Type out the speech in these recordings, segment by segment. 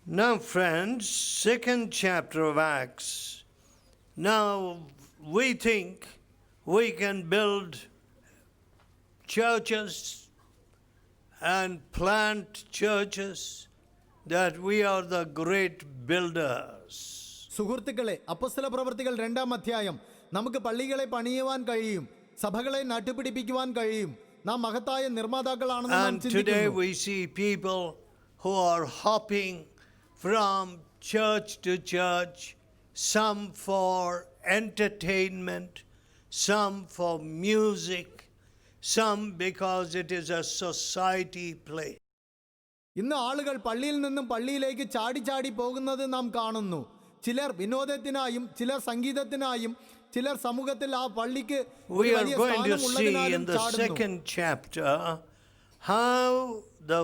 Now, friends, second chapter of Acts. Now, we think we can build churches and plant churches, that we are the great builders. സുഹൃത്തുക്കളെ, അപ്പോസ്തല പ്രവൃത്തികൾ 2-ാം അധ്യായം, നമുക്ക് പള്ളികളെ പണിയുവാൻ കഴിയും, സഭകളെ നട്ടുപിടിപ്പിക്കുവാൻ കഴിയും, നാം മഹത്തായ നിർമ്മാതാക്കളാണെന്ന് നാം And today ചിന്തിക്കുന്നു. we see people who are hopping from church to church, some for entertainment, some for music, some because it is a society place. ഇന്ന് ആളുകൾ പള്ളിയിൽ നിന്നും പള്ളിയിലേക്ക് ചാടി ചാടി പോകുന്നത് നാം കാണുന്നു. ചിലർ വിനോദത്തിനായും ചിലർ സംഗീതത്തിനായും ചിലർ സമൂഹത്തിൽ ആ പള്ളിക്ക് We are going to see in the second chapter how the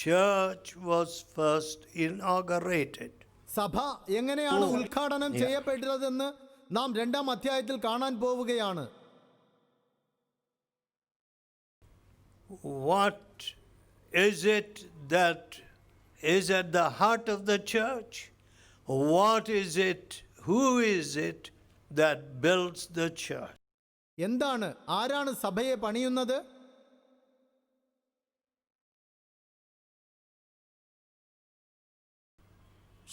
church was first inaugurated. സഭ എങ്ങനെയാണ് ഉദ്ഘാടനം ചെയ്യപ്പെട്ടതെന്ന് നാം 2-ാം അധ്യായത്തിൽ കാണാൻ പോവുകയാണ്. What is it that is at the heart of the church? What is it? Who is it that builds the church? എന്താണ്, ആരാണ് സഭയെ പണിയുന്നത്?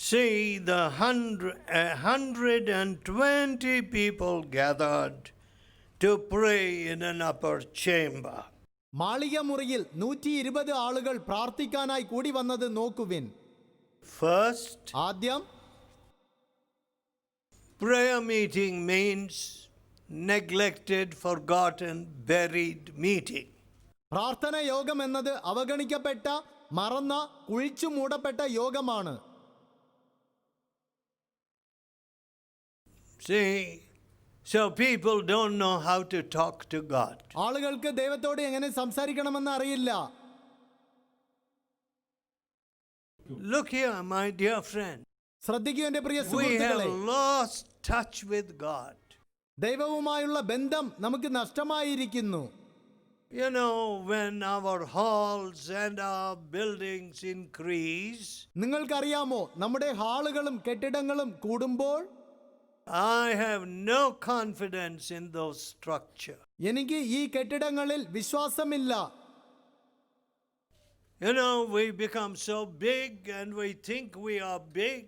See, the 120 people gathered to pray in an upper chamber. മാളിക മുറിയിൽ 120 ആളുകൾ പ്രാർത്ഥിക്കാനായി കൂടി വന്നത് നോക്കുവിൻ. First, ആദ്യം prayer meeting means neglected, forgotten, buried meeting. പ്രാർത്ഥന യോഗം എന്നത് അവഗണിക്കപ്പെട്ട, മറന്ന, കുഴിച്ചു മൂടപ്പെട്ട യോഗമാണ്. See, so people don't know how to talk to God. ആളുകൾക്ക് ദൈവത്തോട് എങ്ങനെ സംസാരിക്കണമെന്ന് അറിയില്ല. Look here, my dear friend. ശ്രദ്ധിക്കൂ എന്റെ പ്രിയ We സുഹൃത്തുക്കളെ, have lost touch with God. ദൈവവുമായുള്ള ബന്ധം നമുക്ക് നഷ്ടമായിരിക്കുന്നു. You know, when our halls and our buildings increase, നിങ്ങൾക്കറിയാമോ, നമ്മുടെ ഹാളുകളും കെട്ടിടങ്ങളും കൂടുമ്പോൾ I have no confidence in those structures. എനിക്ക് ഈ കെട്ടിടങ്ങളിൽ വിശ്വാസമില്ല. You know, we become so big and we think we are big.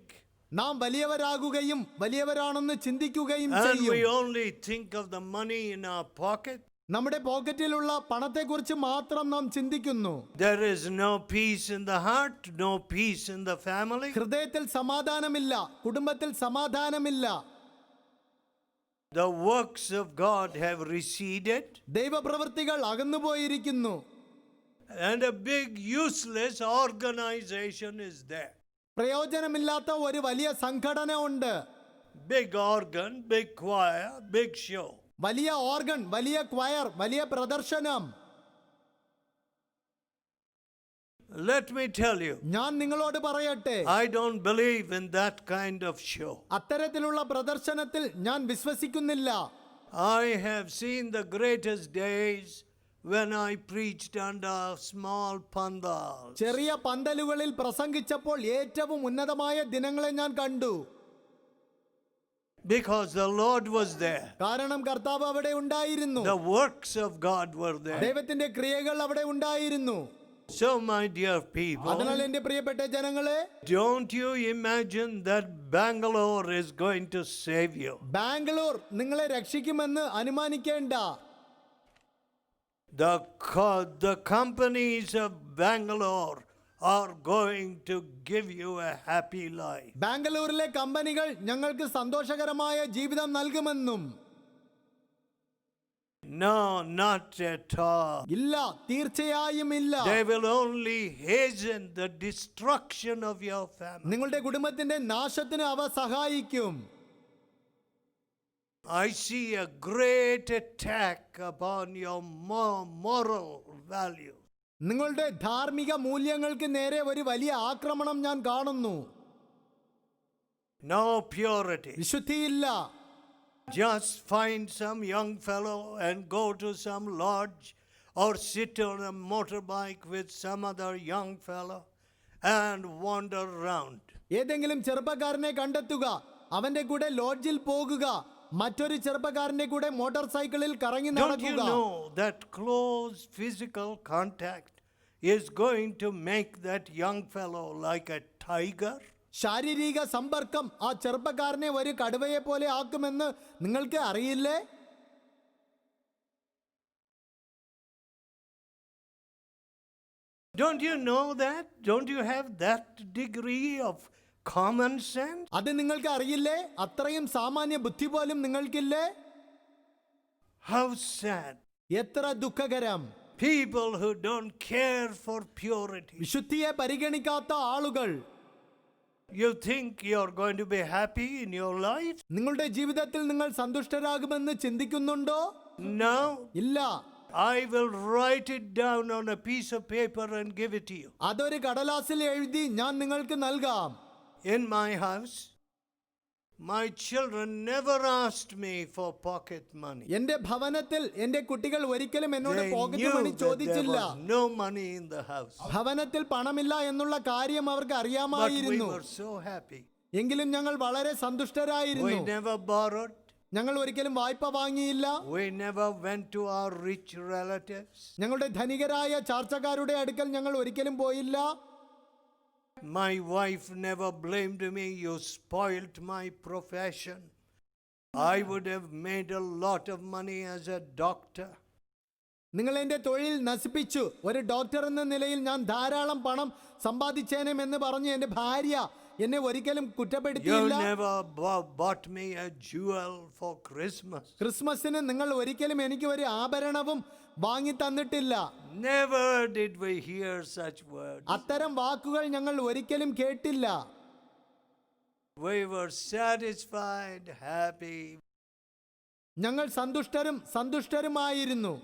നാം വലിയവരാകുകയും വലിയവരാണെന്ന് ചിന്തിക്കുകയും And ചെയ്യും. we only think of the money in our pocket. നമ്മുടെ പോക്കറ്റിലുള്ള പണത്തെക്കുറിച്ച് മാത്രം നാം ചിന്തിക്കുന്നു. There is no peace in the heart, no peace in the family. ഹൃദയത്തിൽ സമാധാനമില്ല, കുടുംബത്തിൽ സമാധാനമില്ല. The works of God have receded. ദൈവപ്രവൃത്തികൾ അകന്നുപോയിരിക്കുന്നു. And a big useless organization is there. പ്രയോജനമില്ലാത്ത ഒരു വലിയ സംഘടന ഉണ്ട്. Big organ, big choir, big show. വലിയ organ, വലിയ ക്വയർ, വലിയ പ്രദർശനം. Let me tell you, ഞാൻ നിങ്ങളോട് പറയട്ടെ, I don't believe in that kind of show. അത്തരത്തിലുള്ള പ്രദർശനത്തിൽ ഞാൻ വിശ്വസിക്കുന്നില്ല. I have seen the greatest days when I preached under small pandals. ചെറിയ പന്തലുകളിൽ പ്രസംഗിച്ചപ്പോൾ ഏറ്റവും ഉന്നതമായ ദിനങ്ങളെ ഞാൻ കണ്ടു. Because the Lord was there. കാരണം കർത്താവ് അവിടെ ഉണ്ടായിരുന്നു. The works of God were there. ദൈവത്തിന്റെ ക്രിയകൾ അവിടെ ഉണ്ടായിരുന്നു. So, my dear people, അതിനാൽ എന്റെ പ്രിയപ്പെട്ട ജനങ്ങളെ, don't you imagine that Bangalore is going to save you. Bangalore നിങ്ങളെ രക്ഷിക്കുമെന്ന് അനുമാനിക്കേണ്ട. The companies of Bangalore are going to give you a happy life. ബാംഗ്ലൂരിലെ കമ്പനികൾ ഞങ്ങൾക്ക് സന്തോഷകരമായ ജീവിതം നൽകുമെന്നും. No, not at all. ഇല്ല, തീർച്ചയായും ഇല്ല. They will only hasten the destruction of your family. നിങ്ങളുടെ കുടുംബത്തിന്റെ നാശത്തിന് അവ സഹായിക്കും. I see a great attack upon your moral values. നിങ്ങളുടെ ധാർമ്മിക മൂല്യങ്ങൾക്ക് നേരെ ഒരു വലിയ ആക്രമണം ഞാൻ കാണുന്നു. No purity. വിശുദ്ധിയില്ല. Just find some young fellow and go to some lodge or sit on a motorbike with some other young fellow and wander around. ഏതെങ്കിലും ചെറുപ്പക്കാരനെ കണ്ടെത്തുക, അവന്റെ കൂടെ ലോഡ്ജിൽ പോകുക, മറ്റൊരു ചെറുപ്പക്കാരന്റെ കൂടെ മോട്ടോർ സൈക്കിളിൽ കറങ്ങി Don't you നടക്കുക. know that close physical contact is going to make that young fellow like a tiger? ശാരീരിക സമ്പർക്കം ആ ചെറുപ്പക്കാരനെ ഒരു കടുവയെ പോലെ ആക്കുമെന്ന് നിങ്ങൾക്ക് അറിയില്ലേ? Don't you know that? Don't you have that degree of common sense? അത് നിങ്ങൾക്ക് അറിയില്ലേ? അത്രയും സാമാന്യ ബുദ്ധി പോലും നിങ്ങൾക്കില്ലേ? How sad. എത്ര ദുഃഖകരം! People who don't care for purity. വിശുദ്ധിയെ പരിഗണിക്കാത്ത ആളുകൾ. You think you're going to be happy in your life? നിങ്ങളുടെ ജീവിതത്തിൽ നിങ്ങൾ സന്തുഷ്ടരാകുമെന്ന് ചിന്തിക്കുന്നുണ്ടോ? No. ഇല്ല. I will write it down on a piece of paper and give it to you. അതൊരു കടലാസിൽ എഴുതി ഞാൻ നിങ്ങൾക്ക് നൽകാം. In my house, my children never asked me for pocket money. എന്റെ ഭവനത്തിൽ എന്റെ കുട്ടികൾ ഒരിക്കലും എന്നോട് They pocket knew money that there ചോദിച്ചില്ല. was no money in the house. ഭവനത്തിൽ പണമില്ല എന്നുള്ള കാര്യം അവർക്ക് But we അറിയാമായിരുന്നു. were so happy. എങ്കിലും ഞങ്ങൾ വളരെ We സന്തുഷ്ടരായിരുന്നു. never borrowed. ഞങ്ങൾ ഒരിക്കലും വായ്പ വാങ്ങിയില്ല. We never went to our rich relatives. ഞങ്ങളുടെ ധനികരായ ചാർച്ചക്കാരുടെ അടുക്കൽ ഞങ്ങൾ ഒരിക്കലും പോയില്ല. My wife never blamed me. You spoilt my profession. I would have made a lot of money as a doctor. നിങ്ങൾ എന്റെ തൊഴിൽ നശിപ്പിച്ചു. ഒരു ഡോക്ടർ എന്ന നിലയിൽ ഞാൻ ധാരാളം പണം സമ്പാദിച്ചേനെന്ന് പറഞ്ഞ് എന്റെ ഭാര്യ എന്നെ ഒരിക്കലും You കുറ്റപ്പെടുത്തിയില്ല. never bought me a jewel for Christmas. ക്രിസ്മസിന് നിങ്ങൾ ഒരിക്കലും എനിക്ക് ഒരു ആഭരണവും വാങ്ങി തന്നിട്ടില്ല. Never did we hear such words. അത്തരം വാക്കുകൾ ഞങ്ങൾ ഒരിക്കലും കേട്ടില്ല. We were satisfied, happy. ഞങ്ങൾ സന്തുഷ്ടരുമായിരുന്നു.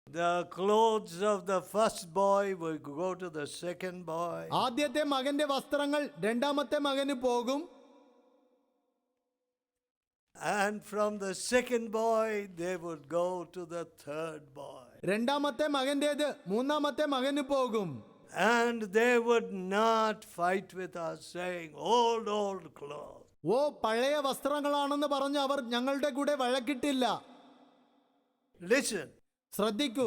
The clothes of the first boy will go to the second boy. ആദ്യത്തെ മകന്റെ വസ്ത്രങ്ങൾ രണ്ടാമത്തെ മകന് പോകും. And from the second boy, they would go to the third boy. രണ്ടാമത്തെ മകന്റേത് മൂന്നാമത്തെ മകന് പോകും. And they would not fight with us, saying, old clothes. ഓ പഴയ വസ്ത്രങ്ങളാണെന്ന് പറഞ്ഞ് അവർ ഞങ്ങളുടെ കൂടെ വഴക്കിട്ടില്ല. Listen, ശ്രദ്ധിക്കൂ.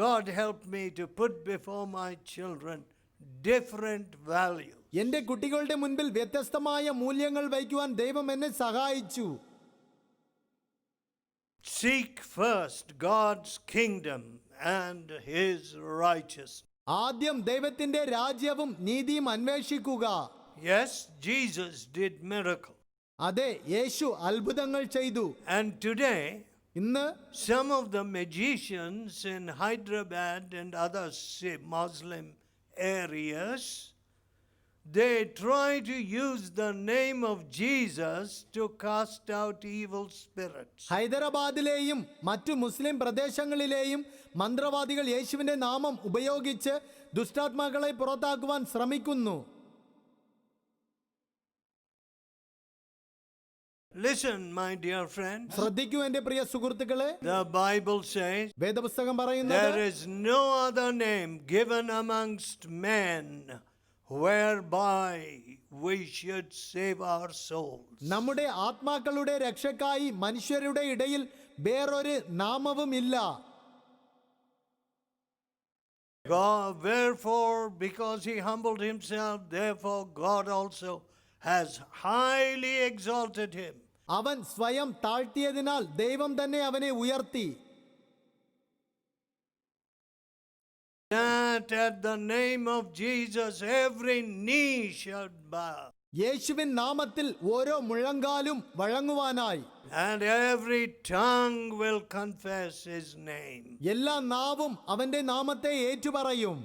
God helped me to put before my children different values. എന്റെ കുട്ടികളുടെ മുൻപിൽ വ്യത്യസ്തമായ മൂല്യങ്ങൾ വയ്ക്കുവാൻ ദൈവം എന്നെ സഹായിച്ചു. Seek first God's kingdom and his righteousness. ആദ്യം ദൈവത്തിന്റെ രാജ്യവും നീതിയും അന്വേഷിക്കുക. Yes, Jesus did miracles. അതെ, യേശു അത്ഭുതങ്ങൾ ചെയ്തു. And today, ഇന്ന് some of the magicians in Hyderabad and other Muslim areas, they try to use the name of Jesus to cast out evil spirits. ഹൈദരാബാദിലെയും മറ്റു മുസ്ലിം പ്രദേശങ്ങളിലെയും മന്ത്രവാദികൾ യേശുവിന്റെ നാമം ഉപയോഗിച്ച് ദുഷ്ടാത്മാക്കളെ പുറത്താക്കുവാൻ ശ്രമിക്കുന്നു. Listen, my dear friends. ശ്രദ്ധിക്കൂ എന്റെ പ്രിയ സുഹൃത്തുക്കളെ. The Bible says, വേദപുസ്തകം പറയുന്നത്, there is no other name given amongst men whereby we should save our souls. നമ്മുടെ ആത്മാക്കളുടെ രക്ഷക്കായി മനുഷ്യരുടെ ഇടയിൽ വേറൊരു നാമവും ഇല്ല. God, wherefore, because he humbled himself, therefore God also has highly exalted him. അവൻ സ്വയം താഴ്ത്തിയതിനാൽ ദൈവം തന്നെ അവനെ ഉയർത്തി. That at the name of Jesus every knee should bow. യേശുവിൻ നാമത്തിൽ ഓരോ മുഴങ്കാലും വഴങ്ങുവാനായി. And every tongue will confess his name. എല്ലാ നാവും അവന്റെ നാമത്തെ ഏറ്റുപറയും.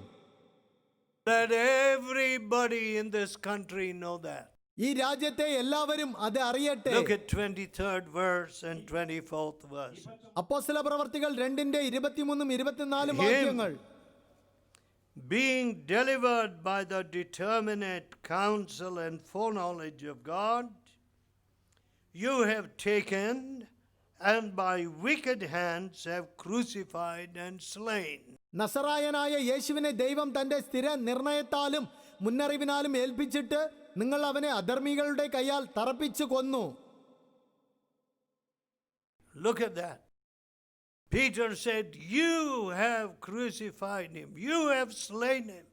Let everybody in this country know that. ഈ രാജ്യത്തെ എല്ലാവരും അത് അറിയട്ടെ. Look at 23rd verse and 24th verse. അപ്പോസ്തല പ്രവർത്തികൾ 2:23-24 വാക്യങ്ങൾ. Being delivered by the determinate counsel and foreknowledge of God, you have taken and by wicked hands have crucified and slain. നസറായനായ യേശുവിനെ ദൈവം തന്റെ സ്ഥിര നിർണയത്താലും മുന്നറിവിനാലും ഏൽപ്പിച്ചിട്ട് നിങ്ങൾ അവനെ അധർമ്മികളുടെ കൈയാൽ തറപ്പിച്ചു കൊന്നു. Look at that. Peter said, "You have crucified him. You have slain him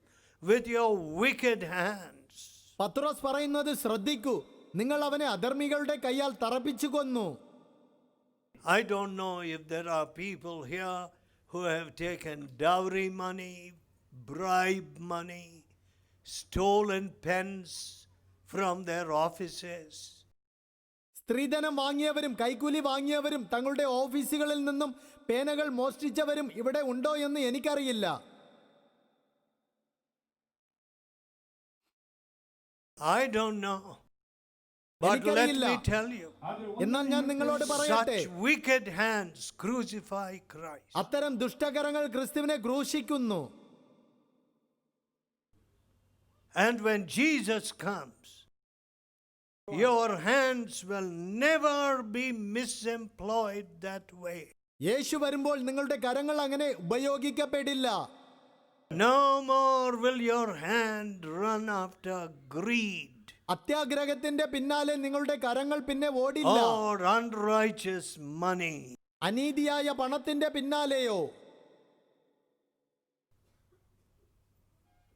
with your wicked hands." പത്രോസ് പറയുന്നത് ശ്രദ്ധിക്കൂ, നിങ്ങൾ അവനെ അധർമ്മികളുടെ കൈയാൽ തറപ്പിച്ചു കൊന്നു. I don't know if there are people here who have taken dowry money, bribe money, stolen pens from their offices. സ്ത്രീധനം വാങ്ങിയവരും കൈക്കൂലി വാങ്ങിയവരും തങ്ങളുടെ ഓഫീസുകളിൽ നിന്നും പേനകൾ മോഷ്ടിച്ചവരും ഇവിടെ ഉണ്ടോ എന്ന് എനിക്കറിയില്ല. I don't know. But let me tell you, എന്നാൽ ഞാൻ നിങ്ങളോട് പറയട്ടെ, such wicked hands crucify Christ. അത്തരം ദുഷ്ടകരങ്ങൾ ക്രിസ്തുവിനെ ക്രൂശിക്കുന്നു. And when Jesus comes, your hands will never be misemployed that way. യേശു വരുമ്പോൾ നിങ്ങളുടെ കരങ്ങൾ അങ്ങനെ ഉപയോഗിക്കപ്പെടില്ല. No more will your hand run after greed അത്യാഗ്രഹത്തിന്റെ പിന്നാലെ നിങ്ങളുടെ കരങ്ങൾ പിന്നെ ഓടില്ല. or unrighteous money. അനീതിയായ പണത്തിന്റെ പിന്നാലെയോ.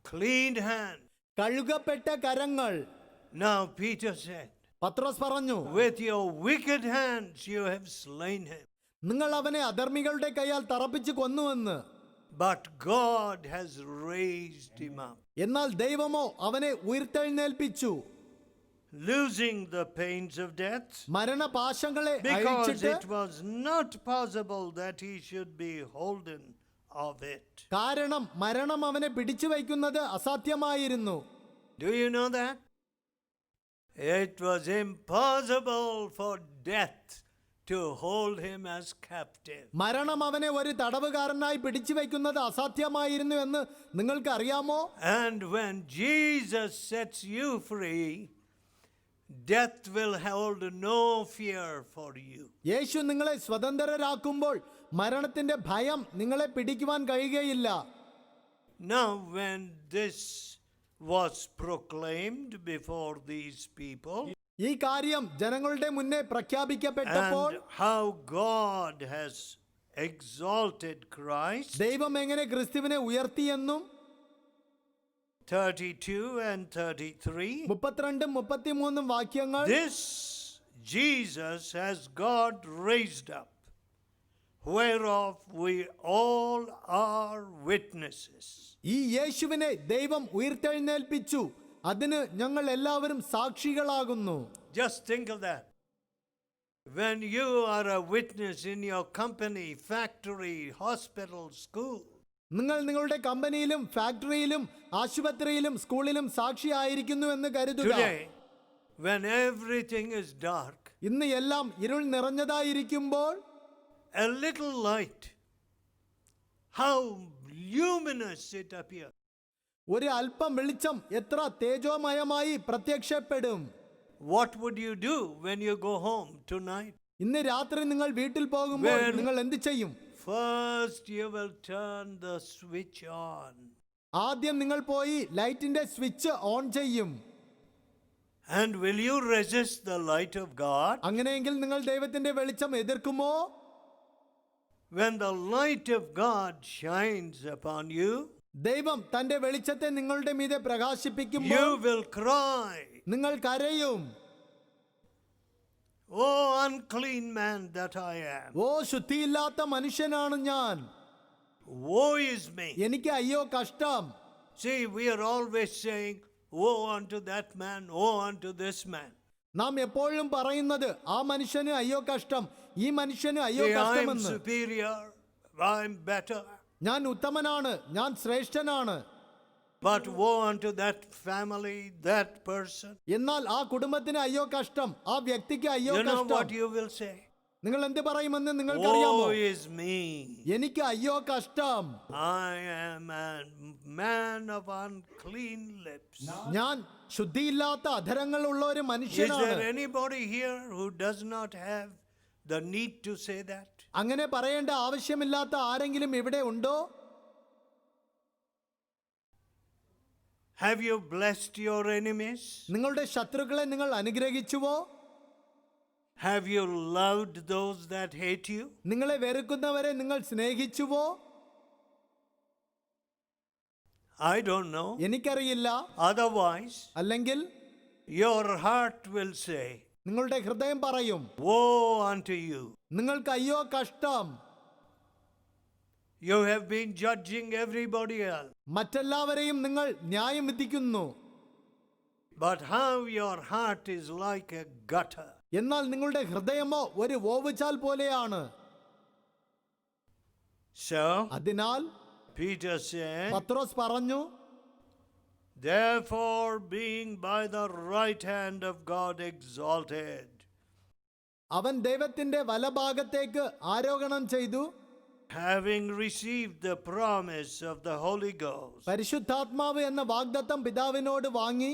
Clean hand. കഴുകപ്പെട്ട കരങ്ങൾ. Now Peter said, പത്രോസ് പറഞ്ഞു, with your wicked hands you have slain him. നിങ്ങൾ അവനെ അധർമ്മികളുടെ കൈയാൽ തറപ്പിച്ചു കൊന്നുവെന്ന്. But God has raised him up, എന്നാൽ ദൈവമോ അവനെ ഉയർത്തെഴുന്നേൽപ്പിച്ചു. losing the pains of death, മരണപാശങ്ങളെ because അഴിച്ചിട്ട്, it was not possible that he should be holden of it. കാരണം മരണം അവനെ പിടിച്ചു വയ്ക്കുന്നത് അസാധ്യമായിരുന്നു. Do you know that? It was impossible for death to hold him as captive. മരണം അവനെ ഒരു തടവുകാരനായി പിടിച്ചു വയ്ക്കുന്നത് അസാധ്യമായിരുന്നു എന്ന് നിങ്ങൾക്ക് അറിയാമോ? And when Jesus sets you free, death will hold no fear for you. യേശു നിങ്ങളെ സ്വതന്ത്രരാക്കുമ്പോൾ മരണത്തിന്റെ ഭയം നിങ്ങളെ പിടിക്കുവാൻ കഴിയുകയില്ല. Now when this was proclaimed before these people, ഈ കാര്യം ജനങ്ങളുടെ മുന്നേ പ്രഖ്യാപിക്കപ്പെട്ടപ്പോൾ and how God has exalted Christ, ദൈവം എങ്ങനെ ക്രിസ്തുവിനെ ഉയർത്തിയെന്നും 32 and 33, 32 33 വാക്യങ്ങൾ, this Jesus has God raised up, whereof we all are witnesses. ഈ യേശുവിനെ ദൈവം ഉയർത്തെഴുന്നേൽപ്പിച്ചു, അതിന് ഞങ്ങൾ എല്ലാവരും സാക്ഷികളാകുന്നു. Just think of that. When you are a witness in your company, factory, hospital, school, നിങ്ങൾ നിങ്ങളുടെ കമ്പനിയിലും ഫാക്ടറിയിലും ആശുപത്രിയിലും സ്കൂളിലും സാക്ഷിയായിരിക്കുന്നു എന്ന് കരുതുക. today, when everything is dark, ഇന്ന് എല്ലാം ഇരുൾ നിറഞ്ഞതായിരിക്കുമ്പോൾ a little light, how luminous it appears. ഒരു അല്പം വെളിച്ചം എത്ര തേജോമയമായി പ്രത്യക്ഷപ്പെടും. What would you do when you go home tonight? ഇന്ന് രാത്രി നിങ്ങൾ വീട്ടിൽ പോകുമ്പോൾ When- നിങ്ങൾ എന്ത് ചെയ്യും? First, you will turn the switch on. ആദ്യം നിങ്ങൾ പോയി ലൈറ്റിന്റെ സ്വിച്ച് ഓൺ ചെയ്യും. And will you resist the light of God? അങ്ങനെയെങ്കിൽ നിങ്ങൾ ദൈവത്തിന്റെ വെളിച്ചം എതിർക്കുമോ? When the light of God shines upon you, ദൈവം തന്റെ വെളിച്ചത്തെ നിങ്ങളുടെ മീതെ പ്രകാശിപ്പിക്കുമ്പോൾ you will cry, നിങ്ങൾ കരയും. "Oh, unclean man that I am, ഓ ശുദ്ധിയില്ലാത്ത മനുഷ്യനാണ് ഞാൻ, woe is me." എനിക്ക് അയ്യോ കഷ്ടം. See, we are always saying, "Woe unto that man, woe unto this man." നാം എപ്പോഴും പറയുന്നത് ആ മനുഷ്യന് അയ്യോ കഷ്ടം, ഈ മനുഷ്യന് അയ്യോ See, I'm കഷ്ടമെന്ന്. superior, I'm better. ഞാൻ ഉത്തമനാണ്, ഞാൻ ശ്രേഷ്ഠനാണ്. But woe unto that family, that person. എന്നാൽ ആ കുടുംബത്തിന് അയ്യോ കഷ്ടം, ആ വ്യക്തിക്ക് അയ്യോ You know കഷ്ടം. what you will say? നിങ്ങൾ എന്ത് പറയുമെന്ന് നിങ്ങൾക്കറിയാമോ? Woe is me. എനിക്ക് അയ്യോ കഷ്ടം, I am a man of unclean lips. ഞാൻ ശുദ്ധിയില്ലാത്ത അധരങ്ങൾ ഉള്ള ഒരു Is മനുഷ്യനാണ്. there anybody here who does not have the need to say that? അങ്ങനെ പറയേണ്ട ആവശ്യമില്ലാത്ത ആരെങ്കിലും ഇവിടെ ഉണ്ടോ? Have you blessed your enemies? നിങ്ങളുടെ ശത്രുക്കളെ നിങ്ങൾ അനുഗ്രഹിച്ചുവോ? Have you loved those that hate you? നിങ്ങളെ വെറുക്കുന്നവരെ നിങ്ങൾ സ്നേഹിച്ചുവോ? I don't know. എനിക്കറിയില്ല. Otherwise, അല്ലെങ്കിൽ your heart will say, നിങ്ങളുടെ ഹൃദയം പറയും, woe unto you. നിങ്ങൾക്ക് അയ്യോ കഷ്ടം. You have been judging everybody else. മറ്റെല്ലാവരെയും നിങ്ങൾ ന്യായം വിധിക്കുന്നു. But how your heart is like a gutter. എന്നാൽ നിങ്ങളുടെ ഹൃദയമോ ഒരു ഓവുചാൽ പോലെയാണ്. So, അതിനാൽ Peter said, പത്രോസ് പറഞ്ഞു, therefore being by the right hand of God exalted. അവൻ ദൈവത്തിന്റെ വലഭാഗത്തേക്ക് ആരോഹണം ചെയ്തു, Having received the promise of the Holy Ghost, പരിശുദ്ധാത്മാവ് എന്ന വാഗ്ദത്തം പിതാവിനോട് വാങ്ങി,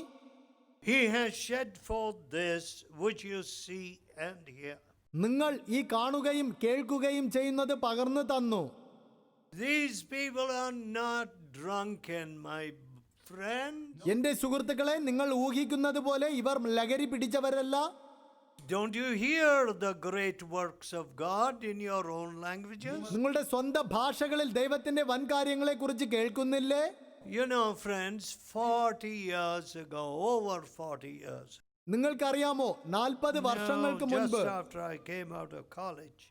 he has shed forth this which you see and hear. നിങ്ങൾ ഈ കാണുകയും കേൾക്കുകയും ചെയ്യുന്നത് പകർന്നു തന്നു. These people are not drunken, my friends. എന്റെ സുഹൃത്തുക്കളെ, നിങ്ങൾ ഊഹിക്കുന്നത് പോലെ ഇവർ ലഹരി പിടിച്ചവരല്ല. Don't you hear the great works of God in your own languages? നിങ്ങളുടെ സ്വന്തം ഭാഷകളിൽ ദൈവത്തിന്റെ വൻ കാര്യങ്ങളെ കുറിച്ച് കേൾക്കുന്നില്ലേ? You know, friends, 40 years ago, over 40 years. നിങ്ങൾക്കറിയാമോ, 40 വർഷങ്ങൾക്ക് മുൻപ്, just after I came out of college.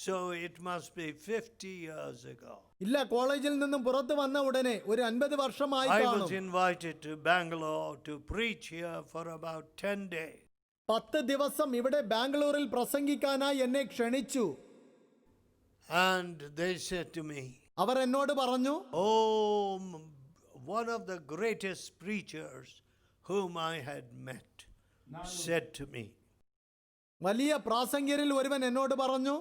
So it must be 50 years ago. ഇല്ല, കോളേജിൽ നിന്നും പുറത്തു വന്ന ഉടനെ ഒരു 50 വർഷമായി I കാണും. was invited to Bangalore to preach here for about 10 days. 10 ദിവസം ഇവിടെ ബാംഗ്ലൂരിൽ പ്രസംഗിക്കാനായി എന്നെ ക്ഷണിച്ചു. And they said to me, അവർ എന്നോട് പറഞ്ഞു, oh, one of the greatest preachers whom I had met said to me, വലിയ പ്രാസംഗികരിൽ ഒരുവൻ എന്നോട് പറഞ്ഞു,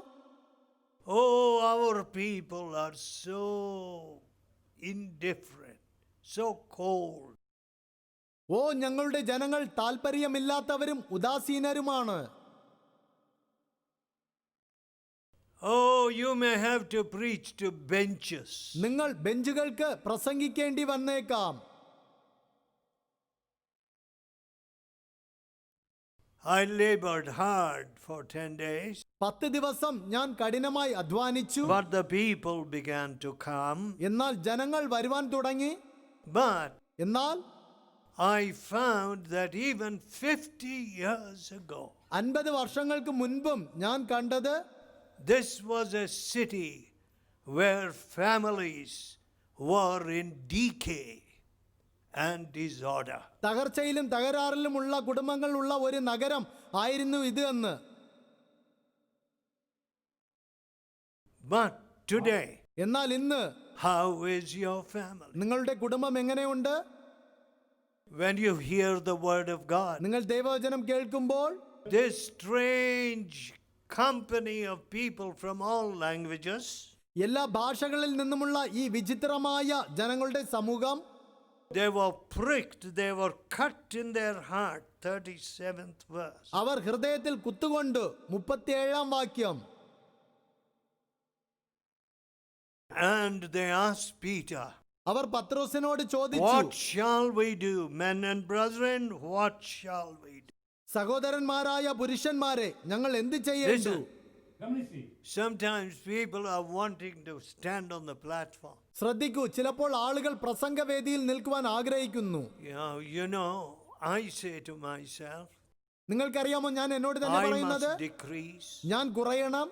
oh, our people are so indifferent, so cold. ഓ, ഞങ്ങളുടെ ജനങ്ങൾ താല്പര്യമില്ലാത്തവരും ഉദാസീനരുമാണ്. Oh, you may have to preach to benches. നിങ്ങൾ ബെഞ്ചുകൾക്ക് പ്രസംഗിക്കേണ്ടി വന്നേക്കാം. I labored hard for 10 days. 10 ദിവസം ഞാൻ കഠിനമായി അധ്വാനിച്ചു. But the people began to come. എന്നാൽ ജനങ്ങൾ വരുവാൻ തുടങ്ങി. But എന്നാൽ I found that even 50 years ago, 50 വർഷങ്ങൾക്ക് മുൻപും ഞാൻ കണ്ടത്, this was a city where families were in decay and disorder. തകർച്ചയിലും തകരാറിലുമുള്ള കുടുംബങ്ങളുള്ള ഒരു നഗരം ആയിരുന്നു ഇത് എന്ന്. But today, എന്നാൽ ഇന്ന് how is your family? നിങ്ങളുടെ കുടുംബം എങ്ങനെയുണ്ട്? When you hear the word of God, നിങ്ങൾ ദൈവവചനം കേൾക്കുമ്പോൾ this strange company of people from all languages, എല്ലാ ഭാഷകളിൽ നിന്നുമുള്ള ഈ വിചിത്രമായ ജനങ്ങളുടെ സമൂഹം, they were pricked, they were cut in their heart. 37th verse. അവർ ഹൃദയത്തിൽ കുത്തുകൊണ്ട് 37-ാം വാക്യം. And they asked Peter, അവർ പത്രോസിനോട് ചോദിച്ചു, what shall we do? Men and brethren, what shall we do? സഹോദരന്മാരായ പുരുഷന്മാരെ, ഞങ്ങൾ എന്ത് ചെയ്യേണ്ടു? Listen, sometimes people are wanting to stand on the platform. ശ്രദ്ധിക്കൂ, ചിലപ്പോൾ ആളുകൾ പ്രസംഗവേദിയിൽ നിൽക്കുവാൻ ആഗ്രഹിക്കുന്നു. You know, I say to myself, നിങ്ങൾക്കറിയാമോ, ഞാൻ എന്നോട് തന്നെ I പറയുന്നത്, must decrease. ഞാൻ കുറയണം,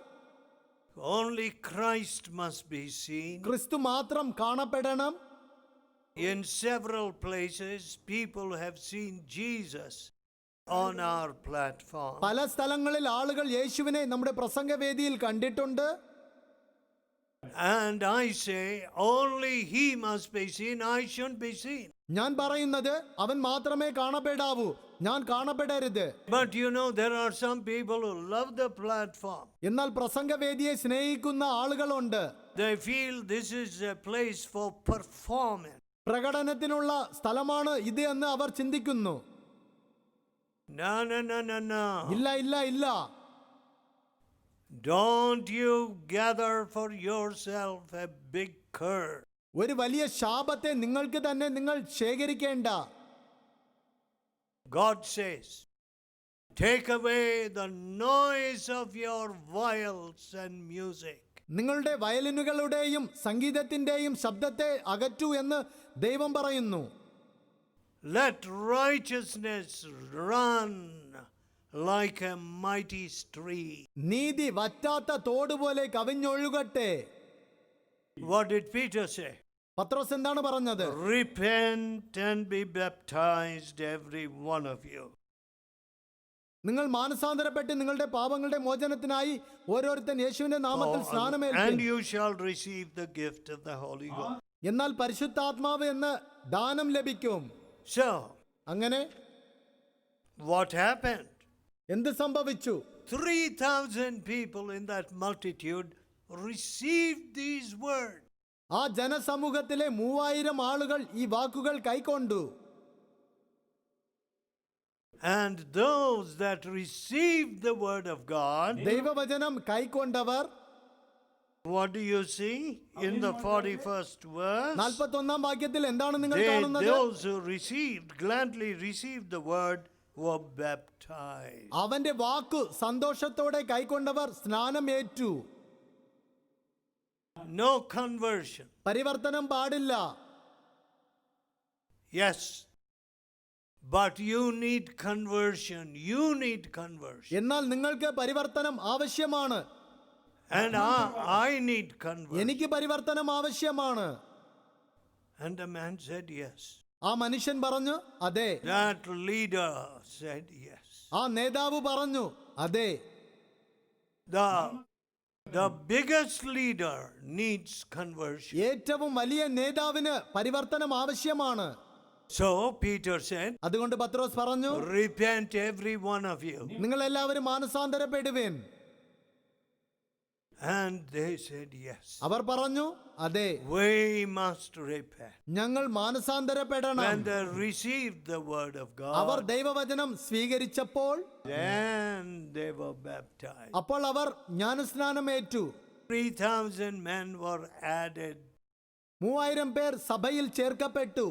Only Christ must be seen. ക്രിസ്തു മാത്രം കാണപ്പെടണം. In several places, people have seen Jesus on our platform. പല സ്ഥലങ്ങളിൽ ആളുകൾ യേശുവിനെ നമ്മുടെ പ്രസംഗവേദിയിൽ കണ്ടിട്ടുണ്ട്. And I say, only he must be seen, I shouldn't be seen. ഞാൻ പറയുന്നത്, അവൻ മാത്രമേ കാണപ്പെടാവൂ, ഞാൻ കാണപ്പെടരുത്. But you know, there are some people who love the platform. എന്നാൽ പ്രസംഗവേദിയെ സ്നേഹിക്കുന്ന ആളുകളുണ്ട്. They feel this is a place for performance. പ്രകടനത്തിനുള്ള സ്ഥലമാണ് ഇത് എന്ന് അവർ ചിന്തിക്കുന്നു. No. ഇല്ല ഇല്ല ഇല്ല. Don't you gather for yourself a big curse. ഒരു വലിയ ശാപത്തെ നിങ്ങൾക്ക് തന്നെ നിങ്ങൾ ശേഖരിക്കേണ്ട. God says, take away the noise of your viols and music. നിങ്ങളുടെ വയലിനുകളുടെയും സംഗീതത്തിന്റെയും ശബ്ദത്തെ അകറ്റൂ എന്ന് ദൈവം പറയുന്നു. Let righteousness run like a mighty stream. നീതി വറ്റാത്ത തോട് പോലെ കവിഞ്ഞൊഴുകട്ടെ. What did Peter say? പത്രോസ് എന്താണ് പറഞ്ഞത്? Repent and be baptized, every one of you. നിങ്ങൾ മാനസാന്തരപ്പെട്ട് നിങ്ങളുടെ പാപങ്ങളുടെ മോചനത്തിനായി ഓരോരുത്തൻ യേശുവിന്റെ നാമത്തിൽ And സ്നാനമേൽപ്പിൻ. you shall receive the gift of the Holy Ghost. എന്നാൽ പരിശുദ്ധാത്മാവ് എന്ന് ദാനം ലഭിക്കും. So, അങ്ങനെ what happened? എന്ത് സംഭവിച്ചു? 3,000 people in that multitude received these words. ആ ജനസമൂഹത്തിലെ 3000 ആളുകൾ ഈ വാക്കുകൾ കൈക്കൊണ്ടു. And those that received the word of God, ദൈവവചനം കൈക്കൊണ്ടവർ what do you see in the 41st verse? 41-ാം വാക്യത്തിൽ എന്താണ് നിങ്ങൾ കാണുന്നത്? Those who gladly received the word were baptized. അവന്റെ വാക്കു സന്തോഷത്തോടെ കൈക്കൊണ്ടവർ സ്നാനമേറ്റു. No conversion. പരിവർത്തനം പാടില്ല. Yes, but you need conversion. You need conversion. എന്നാൽ നിങ്ങൾക്ക് പരിവർത്തനം ആവശ്യമാണ്. And I need conversion. എനിക്ക് പരിവർത്തനം ആവശ്യമാണ്. And the man said yes. ആ മനുഷ്യൻ പറഞ്ഞു അതെ. That leader said yes. ആ നേതാവ് പറഞ്ഞു അതെ. The biggest leader needs conversion. ഏറ്റവും വലിയ നേതാവിന് പരിവർത്തനം ആവശ്യമാണ്. So Peter said, അതുകൊണ്ട് പത്രോസ് പറഞ്ഞു, repent every one of you. നിങ്ങൾ എല്ലാവരും മാനസാന്തരപ്പെടുവിൻ. And they said yes. അവർ പറഞ്ഞു അതെ. We must repent. ഞങ്ങൾ മാനസാന്തരപ്പെടണം. When they received the word of our God, ദൈവവചനം സ്വീകരിച്ചപ്പോൾ then they were baptized. അപ്പോൾ അവർ ജ്ഞാനസ്നാനമേറ്റു. 3,000 men were added. 3000 പേർ സഭയിൽ ചേർക്കപ്പെട്ടു.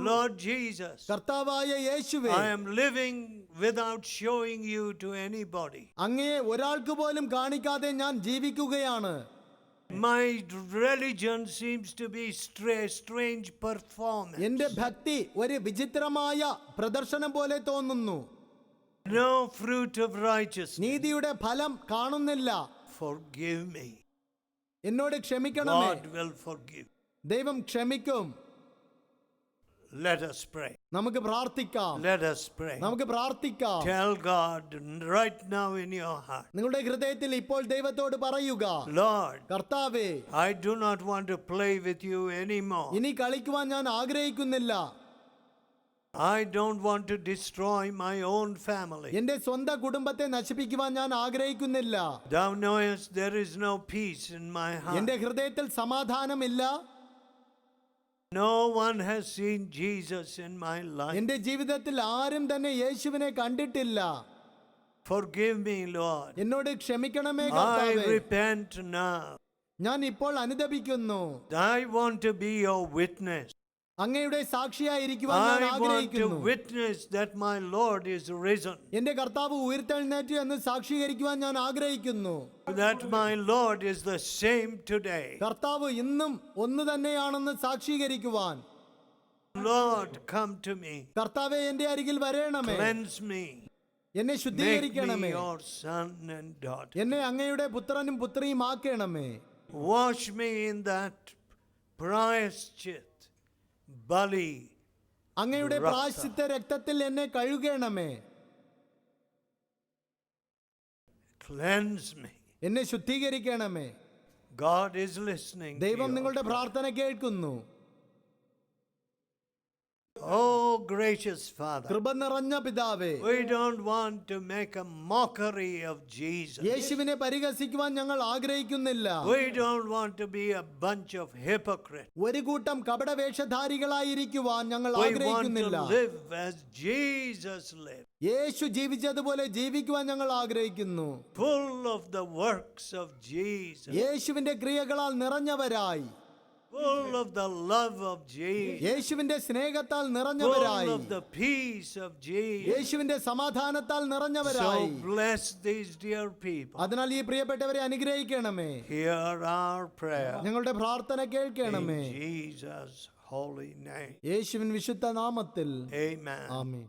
Lord Jesus, കർത്താവായ യേശുവേ, I am living without showing you to anybody. അങ്ങയെ ഒരാൾക്ക് പോലും കാണിക്കാതെ ഞാൻ ജീവിക്കുകയാണ്. My religion seems to be strange performance. എന്റെ ഭക്തി ഒരു വിചിത്രമായ പ്രദർശനം പോലെ തോന്നുന്നു. No fruit of righteousness. നീതിയുടെ ഫലം കാണുന്നില്ല. Forgive me. എന്നോട് ക്ഷമിക്കണമേ. God will forgive. ദൈവം ക്ഷമിക്കും. Let us pray. നമുക്ക് പ്രാർത്ഥിക്കാം. Let us pray. നമുക്ക് പ്രാർത്ഥിക്കാം. Tell God right now in your heart, നിങ്ങളുടെ ഹൃദയത്തിൽ ഇപ്പോൾ ദൈവത്തോട് പറയുക, Lord, കർത്താവേ, I do not want to play with you anymore. ഇനി കളിക്കുവാൻ ഞാൻ ആഗ്രഹിക്കുന്നില്ല. I don't want to destroy my own family. എന്റെ സ്വന്തം കുടുംബത്തെ നശിപ്പിക്കുവാൻ ഞാൻ ആഗ്രഹിക്കുന്നില്ല. Thou knowest there is no peace in my heart. എന്റെ ഹൃദയത്തിൽ സമാധാനമില്ല. No one has seen Jesus in my life. എന്റെ ജീവിതത്തിൽ ആരും തന്നെ യേശുവിനെ കണ്ടിട്ടില്ല. Forgive me, Lord. എന്നോട് ക്ഷമിക്കണമേ I കർത്താവേ. repent now. ഞാൻ ഇപ്പോൾ അനുതപിക്കുന്നു. I want to be your witness. അങ്ങയുടെ സാക്ഷിയായിരിക്കുവാൻ ഞാൻ I want to ആഗ്രഹിക്കുന്നു. witness that my Lord is risen. എന്റെ കർത്താവ് ഉയർത്തെഴുന്നേറ്റു എന്ന് സാക്ഷീകരിക്കുവാൻ ഞാൻ ആഗ്രഹിക്കുന്നു. That my Lord is the same today. കർത്താവ് ഇന്നും ഒന്ന് തന്നെയാണെന്ന് സാക്ഷീകരിക്കുവാൻ. Lord, come to me. കർത്താവേ, എന്റെ അരികിൽ വരേണമേ. Cleanse me. എന്നെ Make me ശുദ്ധീകരിക്കണമേ. your son and daughter. എന്നെ അങ്ങയുടെ പുത്രനും പുത്രിയും ആക്കണമേ. Wash me in that പ്രായശ്ചിത് ബലി. അങ്ങയുടെ രക്തം. പ്രായശ്ചിത്ത രക്തത്തിൽ എന്നെ കഴുകണമേ. Cleanse me. എന്നെ ശുദ്ധീകരിക്കണമേ. God is listening. to ദൈവം your നിങ്ങളുടെ prayer. പ്രാർത്ഥന കേൾക്കുന്നു. Oh, gracious Father, കൃപ നിറഞ്ഞ പിതാവേ, we don't want to make a mockery of Jesus. യേശുവിനെ പരിഹസിക്കുവാൻ ഞങ്ങൾ ആഗ്രഹിക്കുന്നില്ല. We don't want to be a bunch of hypocrites. ഒരു കൂട്ടം കപടവേഷധാരികളായിരിക്കുവാൻ ഞങ്ങൾ We want to ആഗ്രഹിക്കുന്നില്ല. live as Jesus lived, യേശു ജീവിച്ചതുപോലെ ജീവിക്കുവാൻ ഞങ്ങൾ ആഗ്രഹിക്കുന്നു. full of the works of Jesus, യേശുവിന്റെ ക്രിയകളാൽ നിറഞ്ഞവരായി, full of the love of Jesus, യേശുവിന്റെ സ്നേഹത്താൽ full നിറഞ്ഞവരായി, of the peace of Jesus. യേശുവിന്റെ സമാധാനത്താൽ So നിറഞ്ഞവരായി. bless these dear people. അതിനാൽ ഈ പ്രിയപ്പെട്ടവരെ അനുഗ്രഹിക്കണമേ. Hear our prayer ഞങ്ങളുടെ പ്രാർത്ഥന in കേൾക്കണമേ. Jesus' holy name. യേശുവിൻ വിശുദ്ധ നാമത്തിൽ Amen. ആമേൻ.